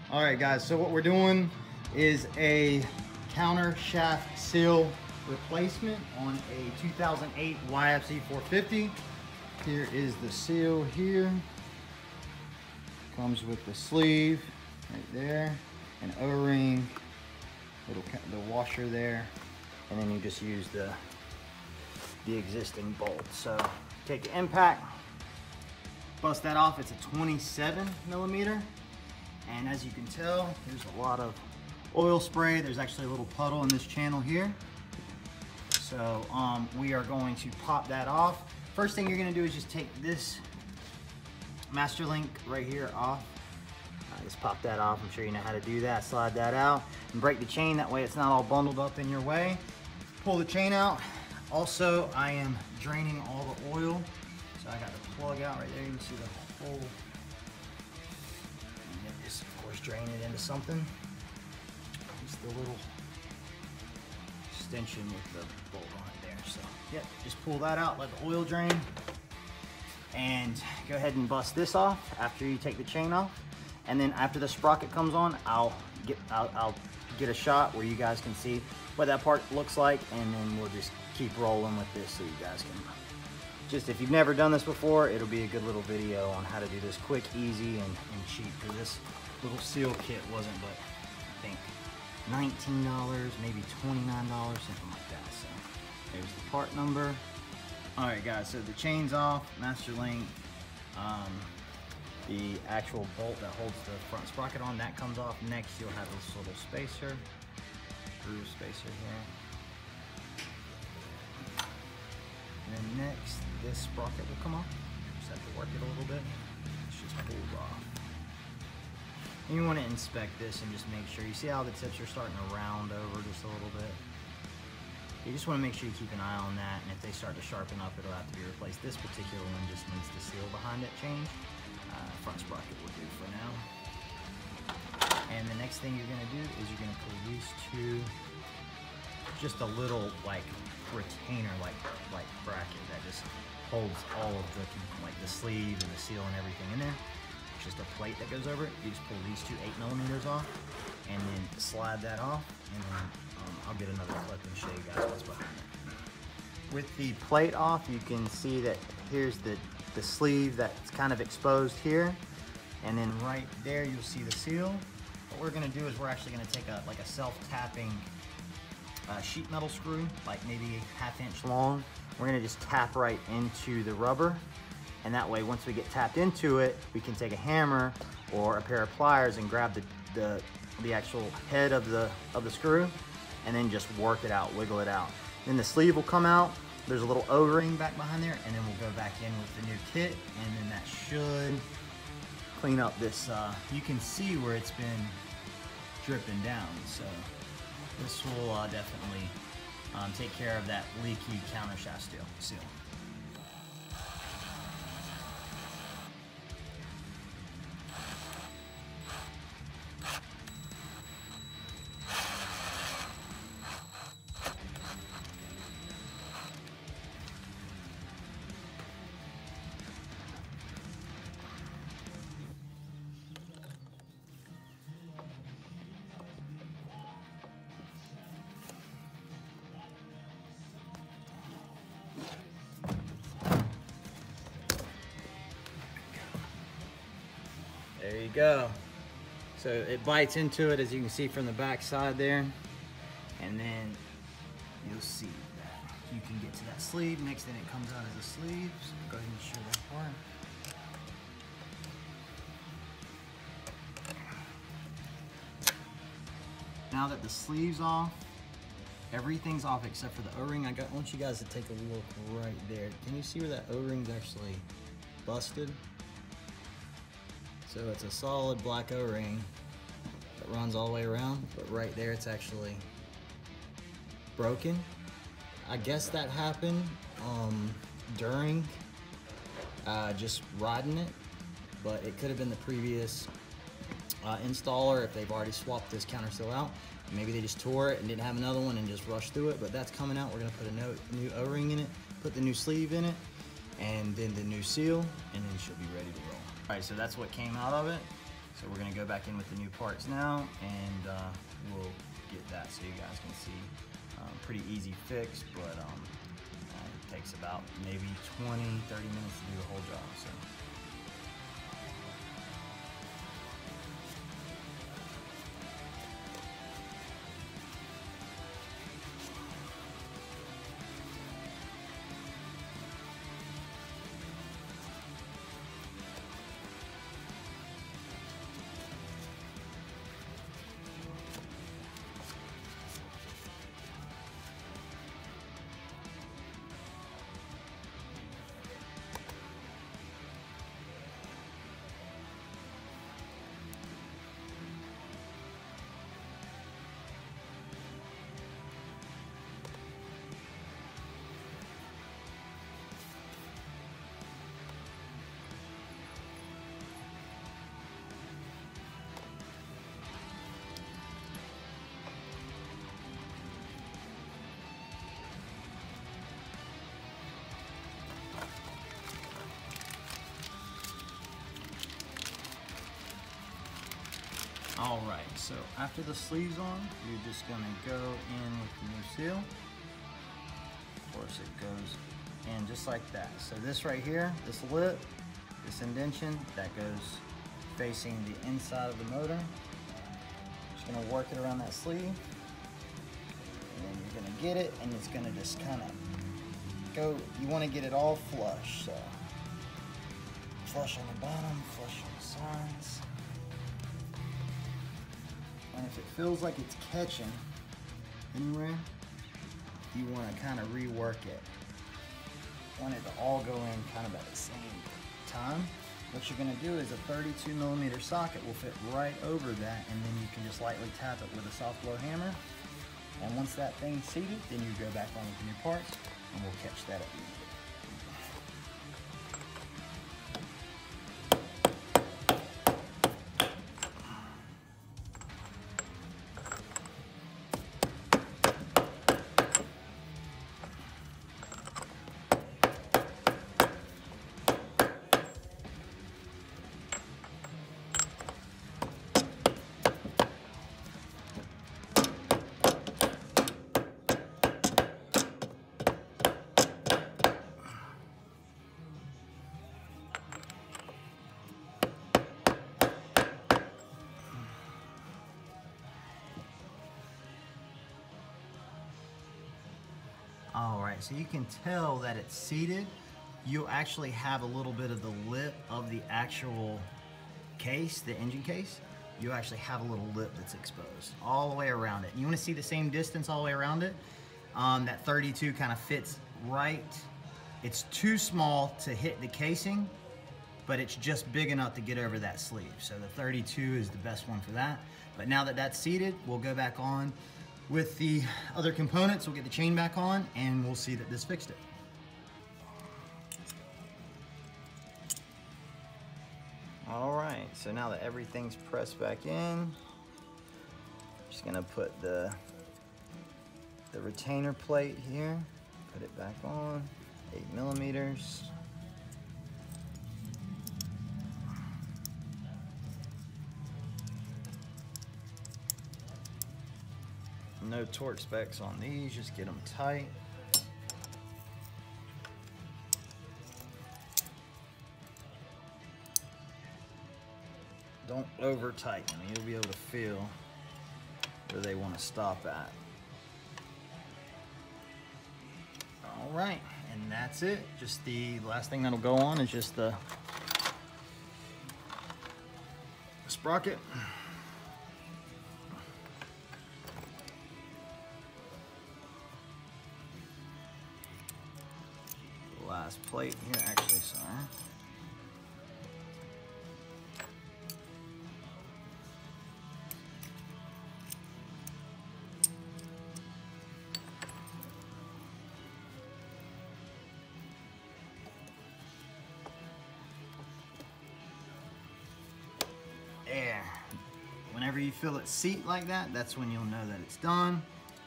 All right, guys, so what we're doing is a Countershaft seal replacement on a 2008 YFZ450. Here is the seal here. Comes with the sleeve right there, an O-ring, the washer there, and then you just use the existing bolt. So take the impact, bust that off. It's a 27 millimeter. And as you can tell, there's a lot of oil spray. There's actually a little puddle in this channel here. So we are going to pop that off. First thing you're gonna do is just take this master link right here off. Just pop that off. I'm sure you know how to do that. Slide that out and break the chain. That way it's not all bundled up in your way. Pull the chain out. Also, I am draining all the oil. So I got the plug out right there. You can see the whole. Just, of course, drain it into something. Just the little extension with the bolt on it there. So, yep, just pull that out, let the oil drain, and go ahead and bust this off after you take the chain off. And then after the sprocket comes on, I'll get a shot where you guys can see what that part looks like, and then we'll just keep rolling with this so you guys can. Just if you've never done this before, it'll be a good little video on how to do this quick, easy, and cheap. Because this little seal kit wasn't but, I think, $19, maybe $29, something like that. So there's the part number. All right, guys, so the chain's off, master link. The actual bolt that holds the front sprocket on, that comes off. Next, you'll have this little spacer, groove spacer here. And then next, this sprocket will come off. Just have to work it a little bit. It's just pulled off. And you want to inspect this and just make sure. You see how the tips are starting to round over just a little bit? You just want to make sure you keep an eye on that. And if they start to sharpen up, it'll have to be replaced. This particular one just needs the seal behind it changed. Front sprocket will do for now. And the next thing you're going to do is you're going to pull these two, just a little like retainer like bracket that just holds all of the the sleeve and the seal and everything in there. It's just a plate that goes over it. You just pull these two 8mm off and then slide that off, and then I'll get another clip and show you guys what's behind it. With the plate off, you can see that here's the sleeve that's kind of exposed here, and then right there you'll see the seal. What we're going to do is we're actually going to take a self-tapping sheet metal screw, like maybe ½ inch long. We're going to just tap right into the rubber, and that way once we get tapped into it, we can take a hammer or a pair of pliers and grab the actual head of the screw, and then just work it out, wiggle it out. Then the sleeve will come out. There's a little O-ring back behind there, and then we'll go back in with the new kit, and then that should clean up this. You can see where it's been dripping down, so this will definitely take care of that leaky Countershaft seal. There you go. So it bites into it, as you can see from the back side there, and then you'll see that you can get to that sleeve. Next thing it comes out as a sleeve, so go ahead and show that part. Now that the sleeve's off, everything's off except for the O-ring. I want you guys to take a look right there. Can you see where that O-ring's actually busted? So it's a solid black O-ring that runs all the way around, but right there it's actually broken. I guess that happened during just riding it, but it could have been the previous installer if they've already swapped this counter seal out. Maybe they just tore it and didn't have another one and just rushed through it, but that's coming out. We're gonna put a new O-ring in it, put the new sleeve in it, and then the new seal, and then she'll be ready to roll. All right, so that's what came out of it. So we're gonna go back in with the new parts now, and we'll get that so you guys can see. Pretty easy fix, but it takes about maybe 20-30 minutes to do the whole job. So. All right, so after the sleeve's on, you're just gonna go in with the new seal. Of course, it goes in just like that. So this right here, this lip, this indentation, that goes facing the inside of the motor. Just gonna work it around that sleeve. And then you're gonna get it, and it's gonna just kind of go, you wanna get it all flush. So flush on the bottom, flush on the sides. And if it feels like it's catching anywhere, you want to kind of rework it. Want it to all go in kind of at the same time. What you're going to do is a 32mm socket will fit right over that, and then you can just lightly tap it with a soft blow hammer. And once that thing's seated, then you go back on with the new parts, and we'll catch that at the end. All right, so you can tell that it's seated. You'll actually have a little bit of the lip of the actual case, the engine case. You actually have a little lip that's exposed all the way around it. You wanna see the same distance all the way around it? That 32 kind of fits right. It's too small to hit the casing, but it's just big enough to get over that sleeve. So the 32 is the best one for that. But now that that's seated, we'll go back on with the other components. We'll get the chain back on, and we'll see that this fixed it. All right, so now that everything's pressed back in, just gonna put the retainer plate here, put it back on, 8mm. No torque specs on these, just get them tight. Don't over tighten, you'll be able to feel where they want to stop at. All right, and that's it. Just the last thing that'll go on is just the sprocket. Last plate here, actually, sorry. There. Whenever you feel it seat like that, that's when you'll know that it's done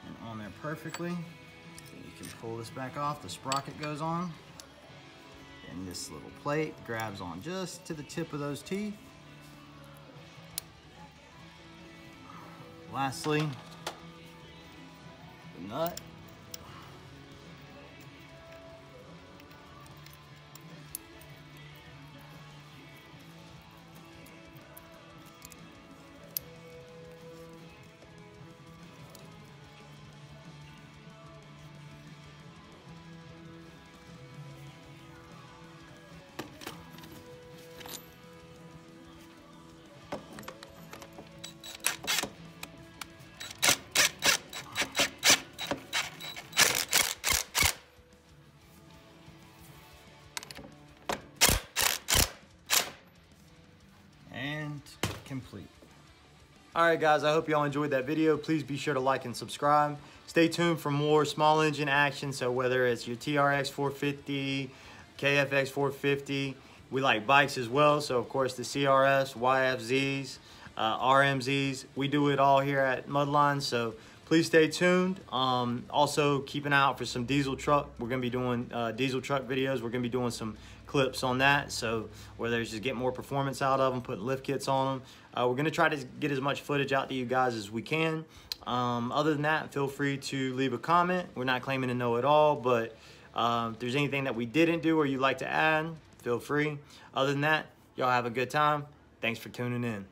and on there perfectly. Then you can pull this back off, the sprocket goes on. And this little plate grabs on just to the tip of those teeth. lastly, the nut. And complete. All right, guys, I hope y'all enjoyed that video. Please be sure to like and subscribe. Stay tuned for more small engine action. So whether it's your TRX 450, KFX 450, we like bikes as well. So of course the CRS, YFZs, RMZs, we do it all here at Mudline. So please stay tuned. Also keep an eye out for some diesel truck. We're gonna be doing diesel truck videos. We're gonna be doing some clips on that. So where there's just get more performance out of them, putting lift kits on them. We're gonna try to get as much footage out to you guys as we can. Other than that, feel free to leave a comment. We're not claiming to know it all, but if there's anything that we didn't do or you'd like to add, feel free. Other than that, y'all have a good time. Thanks for tuning in.